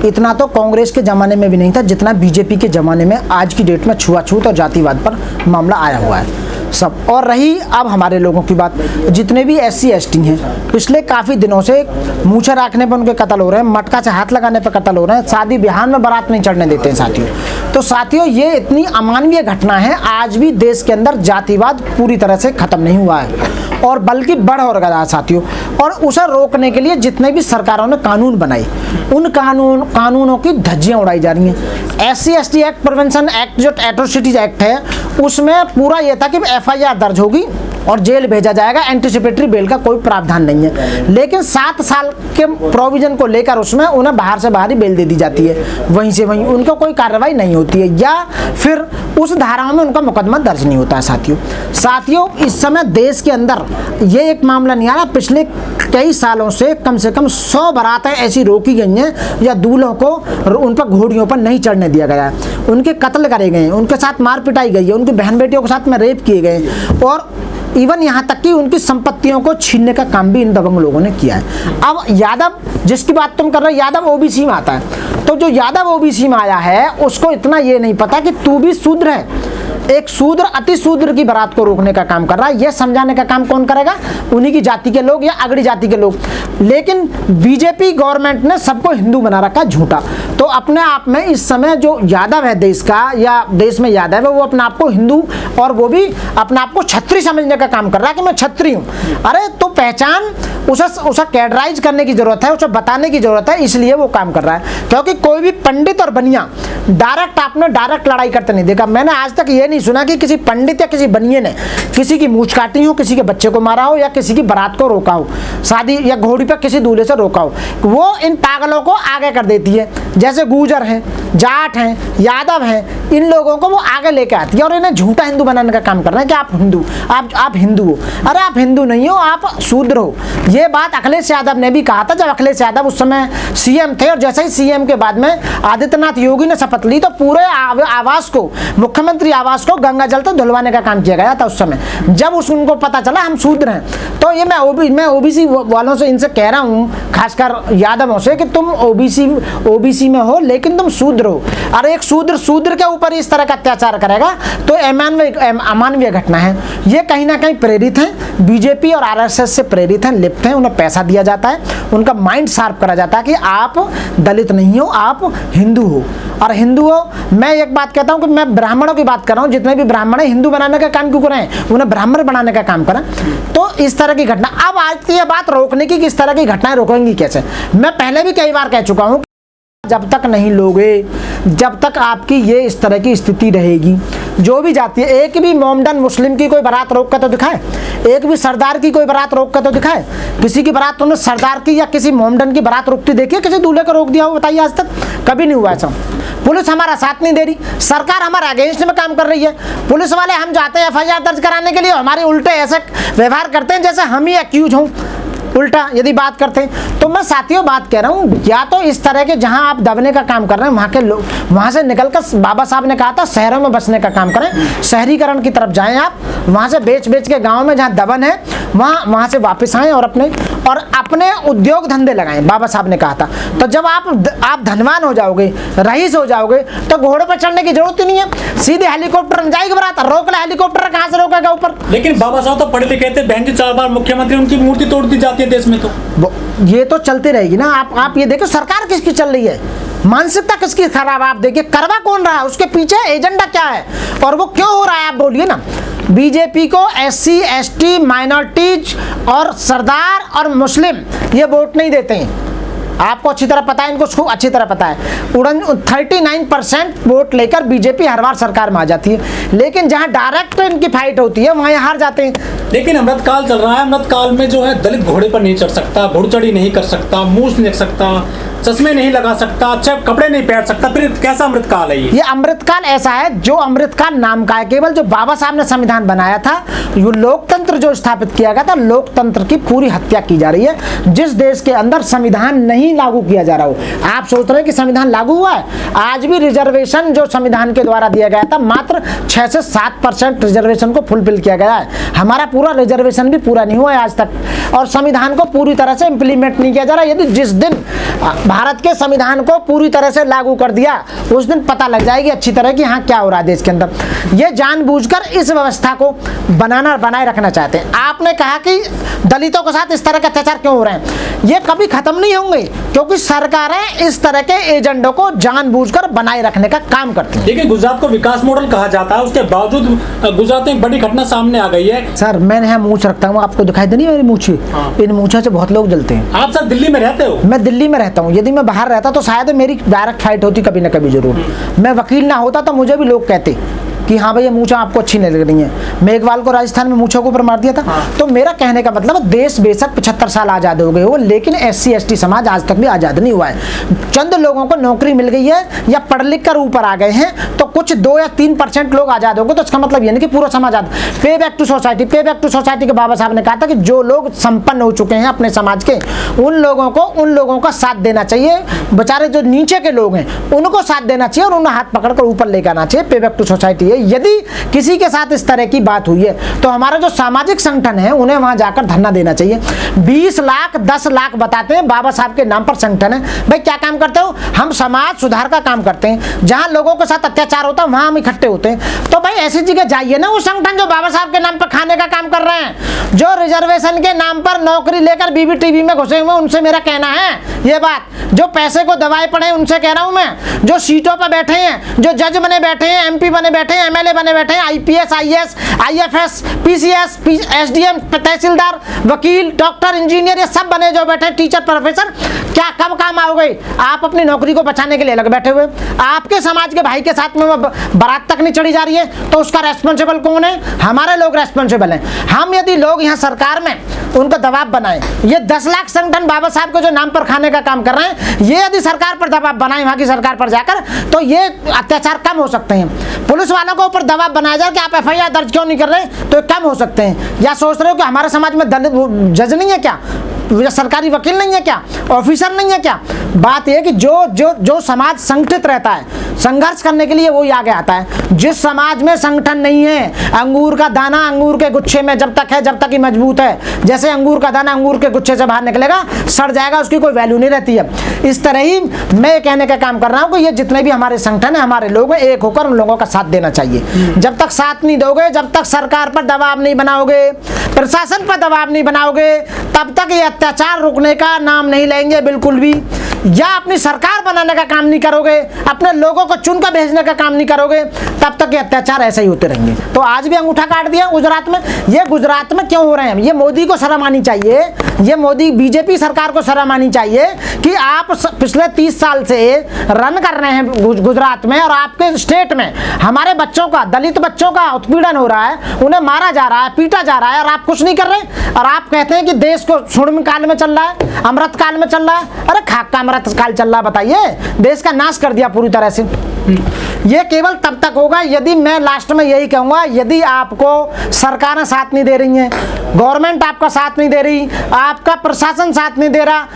इतना तो कांग्रेस के ज़माने में भी नहीं था जितना बीजेपी के ज़माने में आज की डेट में छुआछूत और जातिवाद पर मामला आया हुआ है सब। और रही अब हमारे लोगों की बात, जितने भी SC ST हैं पिछले काफ़ी दिनों से मूछें रखने पर उनके कत्ल हो रहे हैं, मटका से हाथ लगाने पर कत्ल हो रहे हैं, शादी ब्याह में बारात नहीं चढ़ने देते हैं साथियों। तो साथियों ये इतनी अमानवीय घटना है, आज भी देश के अंदर जातिवाद पूरी तरह से ख़त्म नहीं हुआ है और बल्कि बढ़ और गया है साथियों। और उसे रोकने के लिए जितने भी सरकारों ने कानून बनाए उन कानूनों की धज्जियाँ उड़ाई जा रही हैं। SC ST act, prevention act जो एट्रोसिटीज एक्ट है उसमें पूरा ये था कि FIR दर्ज होगी और जेल भेजा जाएगा, एंटीसिपेटरी बेल का कोई प्रावधान नहीं है। लेकिन 7 साल के प्रोविजन को लेकर उसमें उन्हें बाहर से बाहर ही बेल दे दी जाती है, वहीं से वहीं उनको कोई कार्रवाई नहीं होती है या फिर उस धाराओं में उनका मुकदमा दर्ज नहीं होता है साथियों। इस समय देश के अंदर ये एक मामला नहीं आ रहा, पिछले कई सालों से कम 100 बारातें ऐसी रोकी गई हैं या दूल्हों को उन पर घोड़ियों पर नहीं चढ़ने दिया गया है, उनके कत्ल करे गए हैं, उनके साथ मार पिटाई गई है, उनकी बहन बेटियों के साथ में रेप किए गए और इवन यहाँ तक कि उनकी संपत्तियों को छीनने का काम भी इन दबंग लोगों ने किया है। अब यादव जिसकी बात तुम कर रहे हो, यादव OBC में आता है, तो जो यादव OBC में आया है उसको इतना ये नहीं पता कि तू भी शूद्र है। एक शूद्र अति शूद्र की बारात को रोकने का काम कर रहा है, यह समझाने का काम कौन करेगा? उन्हीं की जाति के लोग या अगड़ी जाति के लोग। लेकिन बीजेपी गवर्नमेंट ने सबको हिंदू बना रखा झूठा। तो अपने आप में इस समय जो यादव है देश का या देश में यादव है वो अपने आप को हिंदू और वो भी अपने आप को क्षत्रिय समझने का काम कर रहा है कि मैं क्षत्रिय हूँ। अरे तो पहचान, उसे कैडराइज करने की जरूरत है, उसे बताने की जरूरत है, इसलिए वो काम कर रहा है। क्योंकि कोई भी पंडित और बनिया डायरेक्ट लड़ाई करते नहीं देखा। मैंने आज तक ये नहीं सुना कि किसी पंडित या किसी बनिए ने किसी की मूंछ काटी हो, किसी के बच्चे को मारा हो या किसी की बारात को रोका हो, शादी या घोड़ी पर किसी दूल्हे से रोका हो। वो इन पागलों को आगे कर देती है, जैसे गुर्जर हैं, जाट हैं, यादव हैं, इन लोगों को वो आगे लेके आती है और इन्हें झूठा हिंदू बनाने का काम कर रहे हैं कि आप हिंदू, आप हिंदू हो। अरे आप हिंदू नहीं हो, आप शूद्र हो। ये बात अखिलेश यादव ने भी कहा था जब अखिलेश यादव उस समय CM थे और जैसे ही CM के बाद में आदित्यनाथ योगी ने शपथ ली तो पूरे आवास को, मुख्यमंत्री आवास को गंगा जल तो धुलवाने का काम किया गया था उस समय, जब उनको पता चला हम शूद्र हैं। तो ये मैं OBC वालों से इनसे कह रहा हूँ, खासकर यादवों से, कि तुम OBC में हो लेकिन तुम शूद्र हो। अरे एक शूद्र के ऊपर इस तरह का अत्याचार करेगा तो अमानवीय घटना है। ये कहीं ना कहीं प्रेरित हैं, बीजेपी और RSS से प्रेरित हैं, लिप्त हैं, उन्हें पैसा दिया जाता है, उनका माइंड शार्प करा जाता है कि आप दलित नहीं हो, आप हिंदू हो। और हिंदू हो, मैं एक बात कहता हूं कि मैं ब्राह्मणों की बात कर रहा हूं, जितने भी ब्राह्मण हैं हिंदू बनाने का काम क्यों करें, उन्हें ब्राह्मण बनाने का काम करें। तो इस तरह की घटना, अब आज ये बात रोकने की, किस तरह की घटनाएं रोकेंगी कैसे? मैं पहले भी कई बार कह चुका हूं, जब तक नहीं लोगे, जब तक आपकी ये इस तरह की स्थिति रहेगी, जो भी जाती है, एक भी मोमडन मुस्लिम की कोई बारात रोक कर तो दिखाए, एक भी सरदार की कोई बारात रोक कर तो दिखाए। किसी की बारात तुमने सरदार की या किसी मोमडन की बारात रोकती देखी है? किसी दूल्हे को रोक दिया हो बताइए? आज तक कभी नहीं हुआ ऐसा। पुलिस हमारा साथ नहीं दे रही, सरकार हमारे अगेंस्ट में काम कर रही है। पुलिस वाले हम जाते हैं FIR दर्ज कराने के लिए, हमारे उल्टे ऐसे व्यवहार करते हैं जैसे हम ही एक्यूज हों, उल्टा यदि बात करते हैं। तो मैं साथियों बात कह रहा हूँ, या तो इस तरह के जहां आप दबने का काम कर रहे हैं वहां के लोग, वहां से निकलकर, बाबा साहब ने कहा था शहरों में बसने का काम करें, शहरीकरण की तरफ जाएं आप, वहां से बेच के गांव में जहां दबन है वहां से वापस आएं और अपने उद्योग धंधे लगाएं, बाबा साहब ने कहा था। तो जब आप धनवान हो जाओगे, रईस हो जाओगे, तो घोड़े पर चढ़ने की जरूरत ही नहीं है, सीधे हेलीकॉप्टर में जाएगी बारात। रोक ले हेलीकॉप्टर, कहां से रोकेगा ऊपर? लेकिन बाबा साहब तो पढ़े लिखे थे, बहन जी 4 बार मुख्यमंत्री, उनकी मूर्ति तोड़ दी जाती है देश में। तो ये तो चलती रहेगी ना। आप ये देखो सरकार किसकी चल रही है, मानसिकता किसकी खराब। आप देखिए करवा कौन रहा है, उसके पीछे एजेंडा क्या है और वो क्यों हो रहा है, आप बोलिए ना। बीजेपी को SC ST माइनॉरिटीज और सरदार और मुस्लिम ये वोट नहीं देते हैं, आपको अच्छी तरह पता है, इनको खूब अच्छी तरह पता है। 39% वोट लेकर बीजेपी हर बार सरकार में आ जाती है, लेकिन जहां डायरेक्ट इनकी फाइट होती है वहीं हार जाते हैं। लेकिन अमृतकाल चल रहा है, अमृतकाल में जो है दलित घोड़े पर नहीं चढ़ सकता, घुड़चढ़ी नहीं कर सकता, मूछ नहीं रख सकता, चश्मे नहीं लगा सकता, अच्छे कपड़े नहीं पहन सकता, फिर कैसा अमृतकाल है ये अमृतकाल ऐसा है जो अमृतकाल नाम का है, केवल जो बाबा साहब ने संविधान बनाया था, ये लोकतंत्र लोकतंत्र जो स्थापित किया गया था, लोकतंत्र की पूरी हत्या की जा रही है। जिस देश के अंदर संविधान नहीं लागू किया जा रहा हो, आप सोच रहे हैं कि संविधान लागू हुआ है? आज भी रिजर्वेशन जो संविधान के द्वारा दिया गया था, मात्र 6 से 7% रिजर्वेशन को फुलफिल किया गया है। हमारा पूरा रिजर्वेशन भी पूरा नहीं हुआ है आज तक, और संविधान को पूरी तरह से इंप्लीमेंट नहीं किया जा रहा। यदि जिस दिन भारत के संविधान को पूरी तरह से लागू कर दिया, उस दिन पता लग जाएगी अच्छी तरह कि हाँ क्या हो रहा है देश के अंदर। ये जानबूझकर इस व्यवस्था को बनाए रखना चाहते हैं। आपने कहा कि दलितों के साथ इस तरह के अत्याचार क्यों हो रहे हैं, ये कभी खत्म नहीं होंगे, क्योंकि सरकारें इस तरह के एजेंडों को जानबूझकर बनाए रखने का काम करती हैं। देखिए, गुजरात को विकास मॉडल कहा जाता है, उसके बावजूद गुजरात में एक बड़ी घटना सामने आ गई है। सर, मैंने यहाँ मूंछ रखता हूँ, आपको दिखाई दे नहीं मेरी मूछी? हाँ। इन मूछों से बहुत लोग जलते हैं। आप सर दिल्ली में रहते हो? मैं दिल्ली में रहता हूँ। यदि मैं बाहर रहता तो शायद मेरी डायरेक्ट फाइट होती कभी ना कभी जरूर। मैं वकील ना होता तो मुझे भी लोग कहते कि हाँ भाई ये मूछा आपको अच्छी नहीं लग रही है। मेघवाल को राजस्थान में मूछों के ऊपर मार दिया था। हाँ। तो मेरा कहने का मतलब है, देश बेशक 75 साल आज़ाद हो गए हो, लेकिन SC ST समाज आज तक भी आज़ाद नहीं हुआ है। चंद लोगों को नौकरी मिल गई है या पढ़ लिख कर ऊपर आ गए हैं, तो कुछ 2 या 3% लोग आज़ाद हो गए, तो इसका मतलब ये नहीं कि पूरा समाज आज़ाद। पे बैक टू सोसाइटी के बाबा साहब ने कहा था कि जो लोग संपन्न हो चुके हैं अपने समाज के, उन लोगों का साथ देना चाहिए। बेचारे जो नीचे के लोग हैं उनको साथ देना चाहिए और उन्हें हाथ पकड़कर ऊपर लेकर आना चाहिए। पे बैक टू सोसाइटी है। यदि किसी के साथ इस तरह की बात हुई है तो हमारा जो सामाजिक संगठन है उन्हें वहां जाकर धरना देना चाहिए। 20 लाख 10 लाख बताते हैं बाबा साहब के नाम पर संगठन है। भाई क्या काम करते हो? हम समाज सुधार का काम करते हैं। जहां लोगों के साथ अत्याचार होता है वहां हम इकट्ठे होते हैं। तो भाई ऐसी जगह जाइए ना, वो संगठन जो बाबा साहब के नाम पर खाने का काम कर रहे हैं, जो रिजर्वेशन के नाम पर नौकरी लेकर BBTV में घुसे हुए, उनसे मेरा कहना है ये बात। जो पैसे को दवाए पड़े उनसे कह रहा हूं मैं। जो सीटों पर बैठे हैं, जो जज बने बैठे हैं, MP बने बैठे हैं, MLA बने बैठे हैं, IPS IAS IFS PCS SDM तहसीलदार वकील डॉक्टर इंजीनियर, ये सब बने जो बैठे, टीचर प्रोफेसर, क्या कब काम आओगे? आप अपनी नौकरी को बचाने के लिए लग बैठे हुए। आपके समाज के भाई के साथ में बारात तक नहीं चढ़ी जा रही है, तो उसका रेस्पॉन्सिबल कौन है? हमारे लोग रेस्पॉन्सिबल हैं। हम यदि लोग यहाँ सरकार में उनको दबाव बनाए, ये 10 लाख संगठन बाबा साहब को जो नाम पर खाने का काम कर रहे हैं, ये यदि सरकार पर दबाव बनाए वहां की सरकार पर जाकर, तो ये अत्याचार कम हो सकते हैं। पुलिस वालों को ऊपर दबाव बनाया जाए कि आप FIR दर्ज क्यों नहीं कर रहे, तो कम हो सकते हैं। या सोच रहे हो कि हमारे समाज में दलित जज नहीं है क्या, या सरकारी वकील नहीं है क्या, ऑफिसर नहीं है क्या? बात यह है कि जो समाज संगठित रहता है संघर्ष करने के लिए, वो आगे आता है। जिस समाज में संगठन नहीं है, अंगूर का दाना अंगूर के गुच्छे में जब तक है, जब तक ही मजबूत है, जैसे अंगूर का दाना अंगूर के गुच्छे से बाहर निकलेगा सड़ जाएगा, उसकी कोई वैल्यू नहीं रहती है। इस तरह ही मैं कहने का काम कर रहा हूं कि ये जितने भी हमारे संगठन है, हमारे लोग हैं, एक होकर उन लोगों का साथ देना चाहिए। जब तक साथ नहीं दोगे, जब तक सरकार पर दबाव नहीं बनाओगे, प्रशासन पर दबाव नहीं बनाओगे, तब तक ये अत्याचार रुकने का नाम नहीं लेंगे बिल्कुल भी। या अपनी सरकार बनाने का काम नहीं करोगे, अपने लोगों को चुनकर भेजने का काम नहीं करोगे, तब तक ये अत्याचार ऐसे ही होते रहेंगे। तो आज भी अंगूठा काट दिया गुजरात में। ये गुजरात में क्यों हो रहे हैं? ये मोदी को शर्म आनी चाहिए, ये मोदी BJP सरकार को शर्म आनी चाहिए कि आप पिछले 30 साल से रन कर रहे हैं गुजरात में, और आपके स्टेट में हमारे बच्चों का, दलित बच्चों का उत्पीड़न हो रहा है, उन्हें मारा जा रहा है, पीटा जा रहा है, और आप कुछ नहीं कर रहे। और आप कहते हैं कि देश को स्वर्ण काल में चल रहा है, अमृत काल में चल रहा है। अरे खाक का अमृत काल चल रहा है? बताइए, देश का नाश कर दिया पूरी तरह से। ये केवल तब तक होगा यदि, मैं लास्ट में यही कहूंगा, यदि आपको सरकारें साथ नहीं दे रही हैं, गवर्नमेंट आपका साथ नहीं दे रही, आपका प्रशासन साथ नहीं दे रहा,